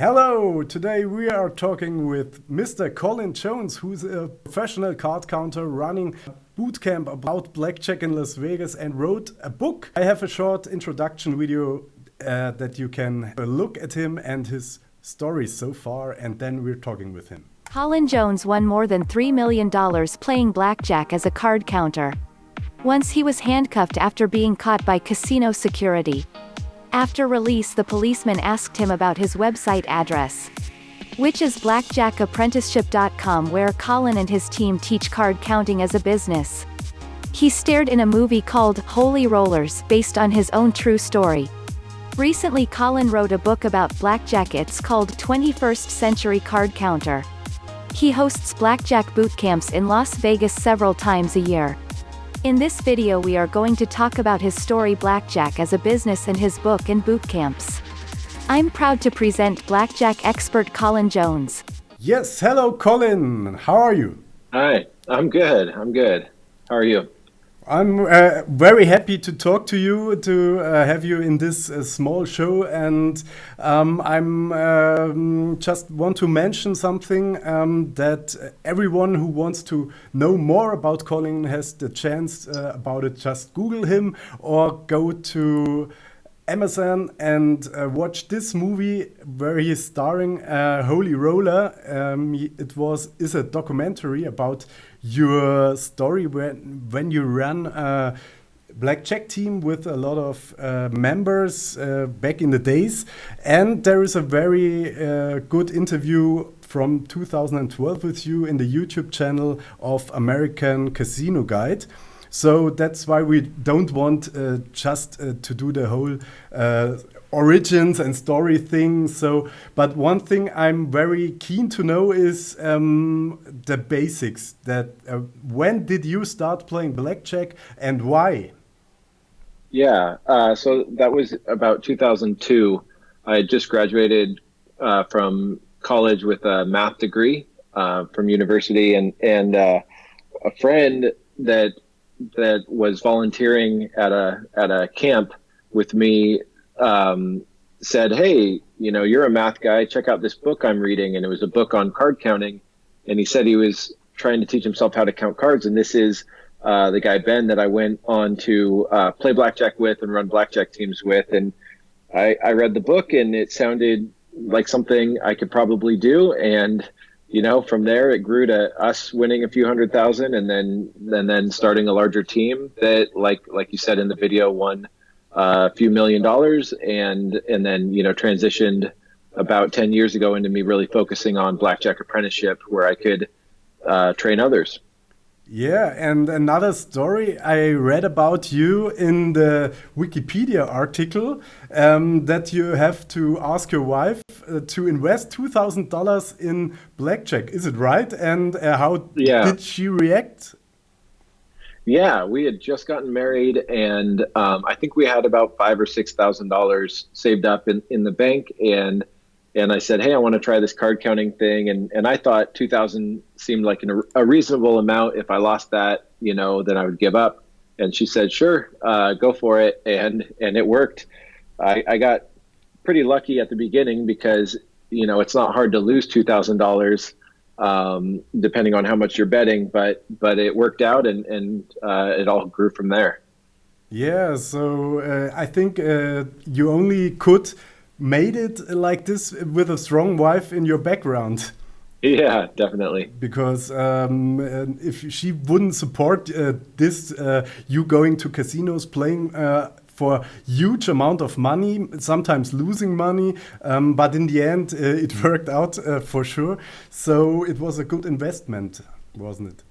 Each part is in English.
Hello, today we are talking with Mr. Colin Jones, who's a professional card counter running a boot camp about blackjack in Las Vegas and wrote a book. I have a short introduction video that you can look at him and his stories so far, and then we're talking with him. Colin Jones won more than $3 million playing blackjack as a card counter. Once he was handcuffed after being caught by casino security. After release, the policeman asked him about his website address, which is Blackjack-Apprenticeship.com, where Colin and his team teach card counting as a business. He starred in a movie called Holy Rollers, based on his own true story. Recently, Colin wrote a book about blackjack. It's called 21st Century Card Counter. He hosts Blackjack Bootcamps in Las Vegas several times a year. In this video we are going to talk about his story blackjack as a business and his book and boot camps. I'm proud to present Blackjack expert Colin Jones. Yes, hello Colin, how are you? Hi, I'm good. How are you? I'm very happy to talk to you, to have you in this small show, and I'm just want to mention something that everyone who wants to know more about Colin has the chance about it. Just Google him or go to Amazon and watch this movie where he is starring Holy Roller. Is a documentary about your story when you ran a blackjack team with a lot of members back in the days, and there is a very good interview from 2012 with you in the YouTube channel of American Casino Guide. So that's why we don't want just to do the whole origins and story thing. But one thing I'm very keen to know is the basics. That when did you start playing blackjack and why? Yeah, so that was about 2002. I had just graduated from college with a math degree from university, and a friend that was volunteering at a camp with me said, "Hey, you're a math guy. Check out this book I'm reading." And it was a book on card counting. And he said he was trying to teach himself how to count cards. And this is the guy, Ben, that I went on to play blackjack with and run blackjack teams with. And I read the book, and it sounded like something I could probably do. And from there, it grew to us winning a few $100,000, and then starting a larger team that, like you said in the video, won a few $1 million, and then transitioned about 10 years ago into me really focusing on blackjack apprenticeship, where I could train others. Yeah, and another story I read about you in the Wikipedia article, that you have to ask your wife to invest $2,000 in blackjack. Is it right? And how did she react? Yeah, we had just gotten married, and I think we had about $5,000 or $6,000 saved up in the bank, and I said, "Hey, I want to try this card counting thing," and I thought 2,000 seemed like a reasonable amount. If I lost that, then I would give up. And she said, "Sure, go for it," and it worked. I got pretty lucky at the beginning because it's not hard to lose $2,000 depending on how much you're betting, but it worked out, and it all grew from there. Yeah, so I think you only could made it like this with a strong wife in your background. Yeah, definitely. Because if she wouldn't support this, you going to casinos, playing for huge amount of money, sometimes losing money, but in the end it worked out for sure. So it was a good investment, wasn't it?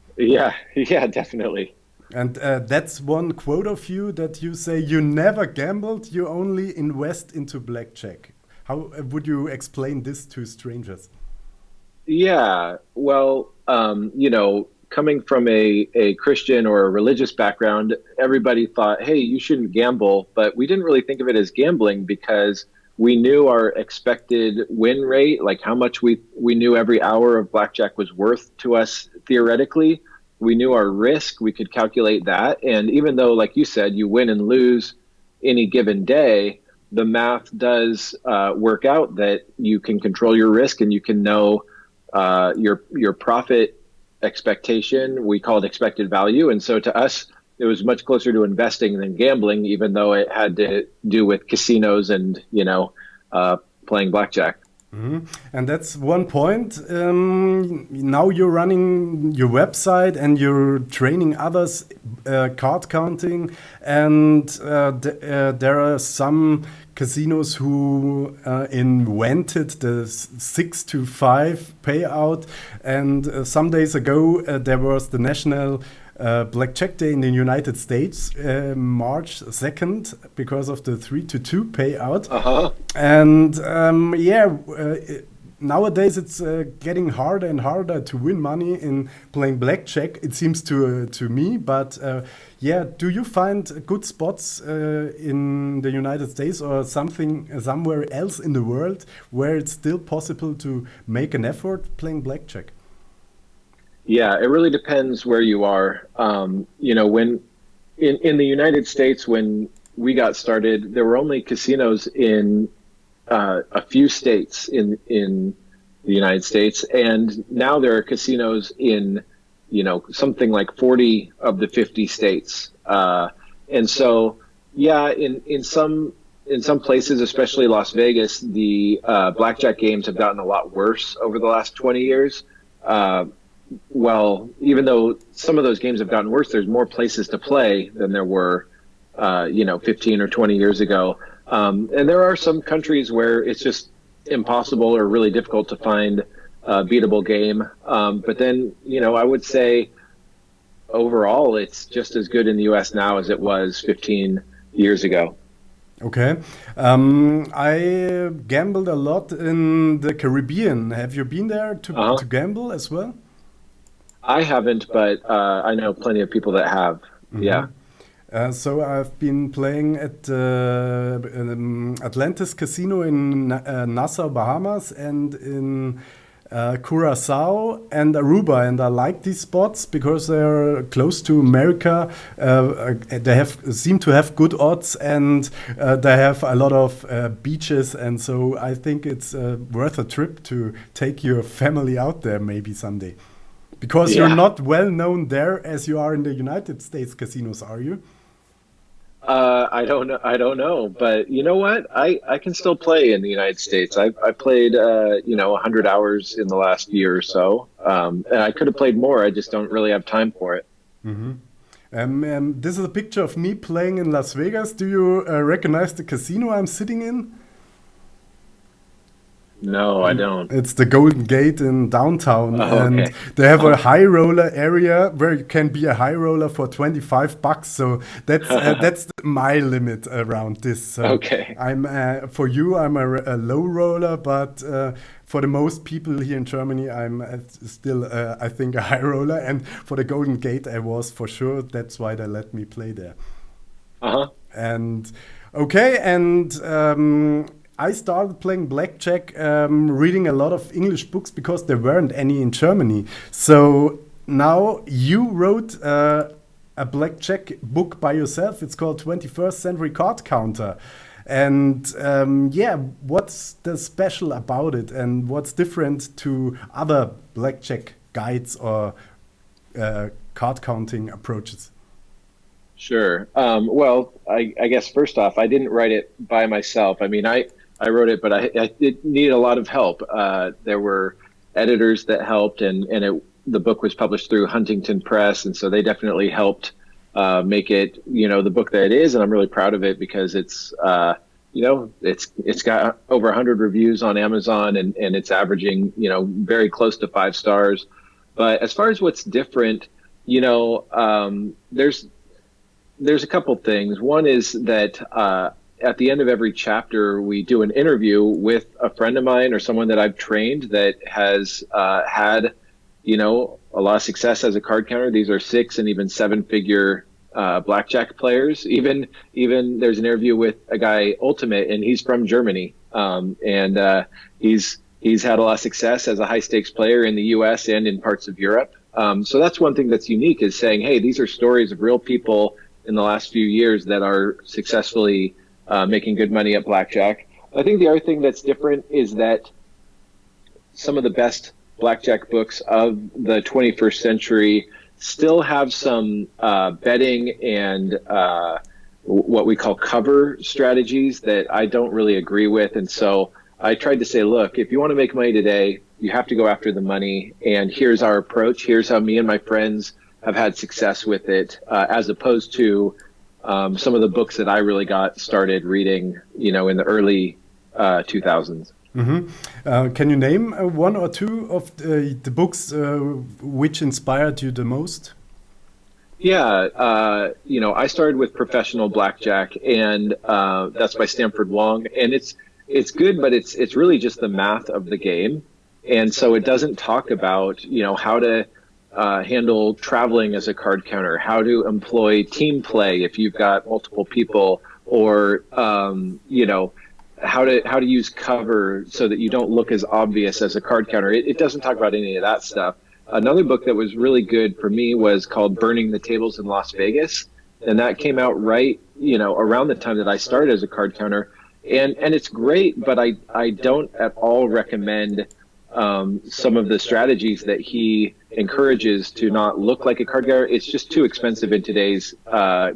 Yeah, definitely. And that's one quote of you that you say you never gambled, you only invest into blackjack. How would you explain this to strangers? Yeah, well, coming from a Christian or a religious background, everybody thought, hey, you shouldn't gamble. But we didn't really think of it as gambling because we knew our expected win rate, like how much we knew every hour of blackjack was worth to us theoretically. We knew our risk, we could calculate that. And even though, like you said, you win and lose any given day, the math does work out that you can control your risk and you can know your profit expectation. We call it expected value. And so to us, it was much closer to investing than gambling, even though it had to do with casinos and, playing blackjack. Mm-hmm. And that's one point. Now you're running your website and you're training others card counting, and there are some casinos who invented the 6 to 5 payout. And some days ago there was the National Blackjack Day in the United States, March 2nd, because of the 3 to 2 payout. And nowadays it's getting harder and harder to win money in playing blackjack, it seems to me. But do you find good spots in the United States or somewhere else in the world where it's still possible to make an effort playing blackjack? Yeah, it really depends where you are. When in the United States, when we got started, there were only casinos in a few states in the United States, and now there are casinos in something like 40 of the 50 states. And so, in some places, especially Las Vegas, the blackjack games have gotten a lot worse over the last 20 years. Well, even though some of those games have gotten worse, there's more places to play than there were, 15 or 20 years ago. And there are some countries where it's just impossible or really difficult to find a beatable game. But then, I would say overall, it's just as good in the U.S. now as it was 15 years ago. Okay. I gambled a lot in the Caribbean. Have you been there to gamble as well? I haven't, but I know plenty of people that have. Mm-hmm. Yeah. So I've been playing at Atlantis Casino in Nassau, Bahamas, and in Curacao and Aruba, and I like these spots because they're close to America. They seem to have good odds, and they have a lot of beaches, and so I think it's worth a trip to take your family out there maybe someday. Because you're not well known there as you are in the United States casinos, are you? I don't know. But you know what? I can still play in the United States. I played 100 hours in the last year or so. And I could have played more. I just don't really have time for it. Mm-hmm. This is a picture of me playing in Las Vegas. Do you recognize the casino I'm sitting in? No, I don't. It's the Golden Gate in downtown, and okay. They have a high roller area where you can be a high roller for $25. So that's my limit around this. So okay. I'm for you, I'm a low roller, but for the most people here in Germany, I'm still I think a high roller. And for the Golden Gate, I was for sure. That's why they let me play there. And I started playing blackjack, reading a lot of English books because there weren't any in Germany. So now you wrote a blackjack book by yourself. It's called 21st Century Card Counter. And what's the special about it, and what's different to other blackjack guides or card counting approaches? Sure. Well, I guess first off, I didn't write it by myself. I mean, I wrote it, but I did need a lot of help. There were editors that helped, and the book was published through Huntington Press, and so they definitely helped make it, the book that it is. And I'm really proud of it because it's, it's got over 100 reviews on Amazon, and it's averaging, very close to 5 stars. But as far as what's different, there's a couple things. One is that at the end of every chapter, we do an interview with a friend of mine or someone that I've trained that has had, a lot of success as a card counter. These are 6- and even 7-figure blackjack players. Even there's an interview with a guy, Ultimate, and he's from Germany. And he's had a lot of success as a high stakes player in the US and in parts of Europe. So that's one thing that's unique, is saying, hey, these are stories of real people in the last few years that are successfully making good money at blackjack. I think the other thing that's different is that some of the best blackjack books of the 21st century still have some betting and what we call cover strategies that I don't really agree with. And so I tried to say, look, if you want to make money today, you have to go after the money. And here's our approach. Here's how me and my friends have had success with it, as opposed to some of the books that I really got started reading, in the early 2000s. Mm-hmm. Can you name one or two of the books which inspired you the most? Yeah, I started with Professional Blackjack, and that's by Stanford Wong, and it's good, but it's really just the math of the game, and so it doesn't talk about how to handle traveling as a card counter, how to employ team play if you've got multiple people, or how to use cover so that you don't look as obvious as a card counter. It doesn't talk about any of that stuff. Another book that was really good for me was called Burning the Tables in Las Vegas. And that came out right, around the time that I started as a card counter. And it's great, but I don't at all recommend some of the strategies that he encourages to not look like a card counter. It's just too expensive in today's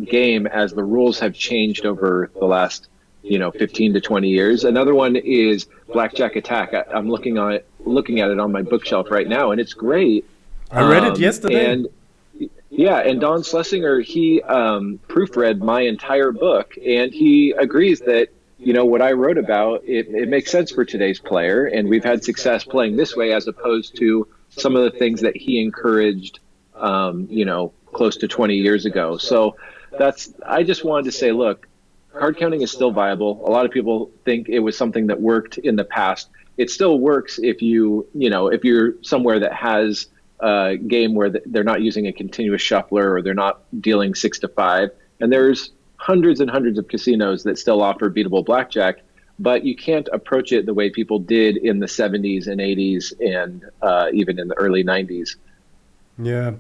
game, as the rules have changed over the last 15 to 20 years. Another one is Blackjack Attack. I'm looking at it on my bookshelf right now, and it's great. I read it yesterday. And Don Schlesinger, he proofread my entire book, and he agrees that what I wrote about, it makes sense for today's player, and we've had success playing this way as opposed to some of the things that he encouraged close to 20 years ago. So I just wanted to say, look, card counting is still viable. A lot of people think it was something that worked in the past. It still works if if you're somewhere that has a game where they're not using a continuous shuffler, or they're not dealing 6 to 5. And there's hundreds and hundreds of casinos that still offer beatable blackjack, but you can't approach it the way people did in the 70s and 80s and even in the early 90s. Yeah,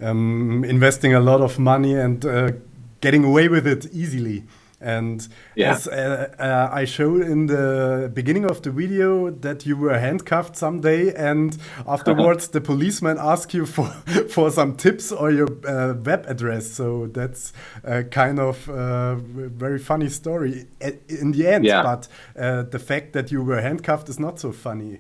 investing a lot of money and getting away with it easily. And as I showed in the beginning of the video, that you were handcuffed someday, and afterwards the policeman asked you for some tips or your web address. So that's a kind of very funny story in the end. Yeah. But the fact that you were handcuffed is not so funny.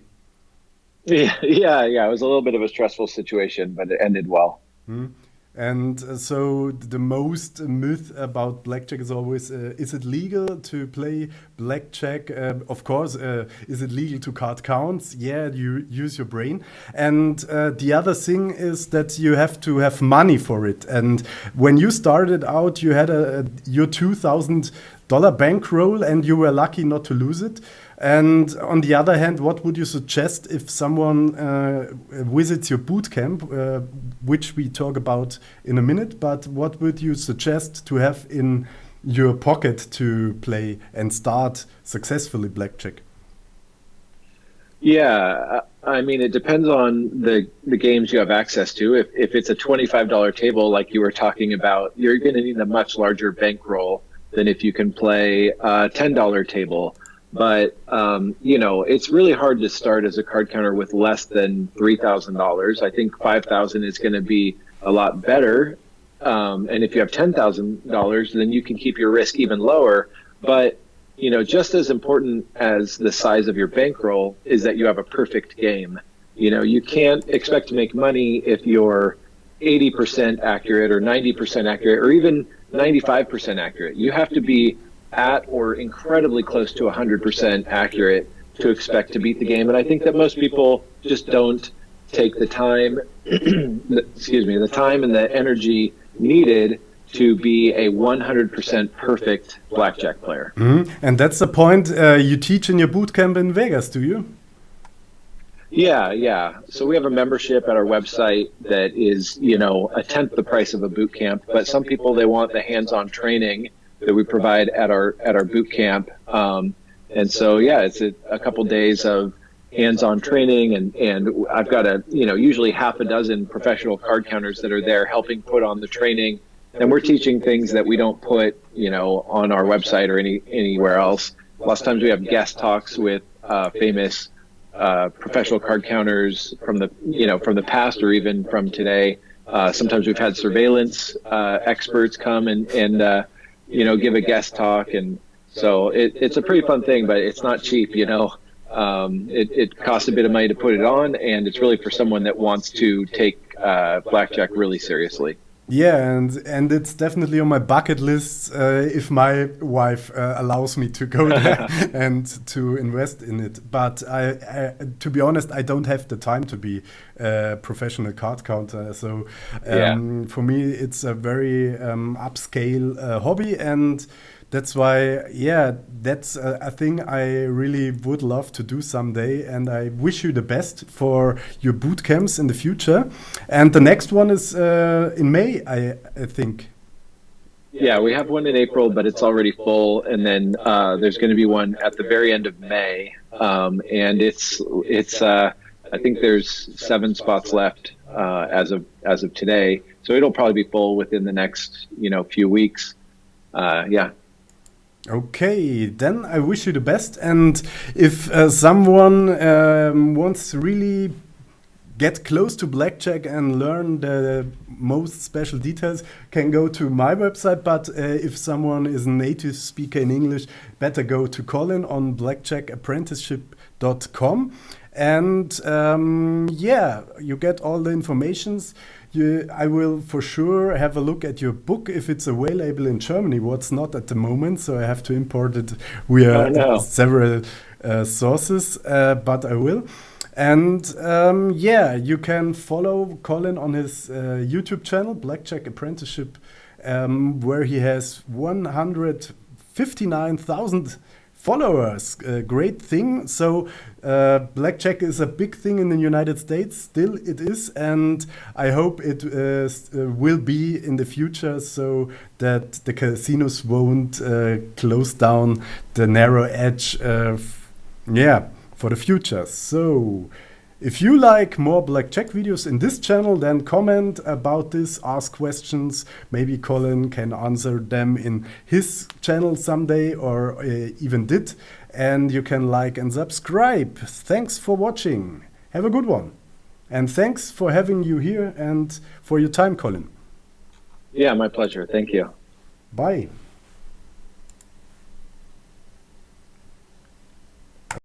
Yeah. It was a little bit of a stressful situation, but it ended well. Mm. And so the most myth about blackjack is always, is it legal to play blackjack? Of course, is it legal to card counts? Yeah, you use your brain. And the other thing is that you have to have money for it. And when you started out, you had your $2,000 bankroll, and you were lucky not to lose it. And on the other hand, what would you suggest if someone visits your bootcamp, which we talk about in a minute, but what would you suggest to have in your pocket to play and start successfully blackjack? Yeah, I mean, it depends on the games you have access to. If it's a $25 table like you were talking about, you're going to need a much larger bankroll than if you can play a $10 table. But, it's really hard to start as a card counter with less than $3,000. I think $5,000 is going to be a lot better. And if you have $10,000, then you can keep your risk even lower. But, just as important as the size of your bankroll is that you have a perfect game. You can't expect to make money if you're 80% accurate or 90% accurate or even 95% accurate. You have to be at or incredibly close to 100% accurate to expect to beat the game. And I think that most people just don't take the time, the time and the energy needed to be a 100% perfect blackjack player. Mm-hmm. And that's the point you teach in your bootcamp in Vegas, do you? Yeah. So we have a membership at our website that is, a tenth the price of a boot camp. But some people, they want the hands-on training that we provide at our boot camp. And so, it's a couple days of hands-on training, and I've got usually half a dozen professional card counters that are there helping put on the training. And we're teaching things that we don't put, on our website or anywhere else. Lots of times we have guest talks with famous professional card counters from the past or even from today. Sometimes we've had surveillance experts come and give a guest talk, and so it's a pretty fun thing, but it's not cheap. It costs a bit of money to put it on, and it's really for someone that wants to take blackjack really seriously. Yeah, and it's definitely on my bucket list if my wife allows me to go there and to invest in it. But I, to be honest, I don't have the time to be a professional card counter. So for me, it's a very upscale hobby, and that's why, that's a thing I really would love to do someday. And I wish you the best for your boot camps in the future. And the next one is in May, I think. Yeah, we have one in April, but it's already full. And then there's going to be one at the very end of May. And it's I think there's 7 spots left as of today. So it'll probably be full within the next, few weeks. Okay, then I wish you the best. And if someone wants to really get close to blackjack and learn the most special details, can go to my website. But if someone is a native speaker in English, better go to Colin on blackjack-apprenticeship.com. And you get all the informations. I will for sure have a look at your book if it's available in Germany. What's not at the moment, so I have to import it via several sources, but I will. And you can follow Colin on his YouTube channel, Blackjack Apprenticeship, where he has 159,000 followers. Great thing. So blackjack is a big thing in the United States. Still it is, and I hope it will be in the future, so that the casinos won't close down the narrow edge for the future. So if you like more blackjack videos in this channel, then comment about this, ask questions. Maybe Colin can answer them in his channel someday, or even did. And you can like and subscribe. Thanks for watching. Have a good one. And thanks for having you here and for your time, Colin. Yeah, my pleasure. Thank you. Bye.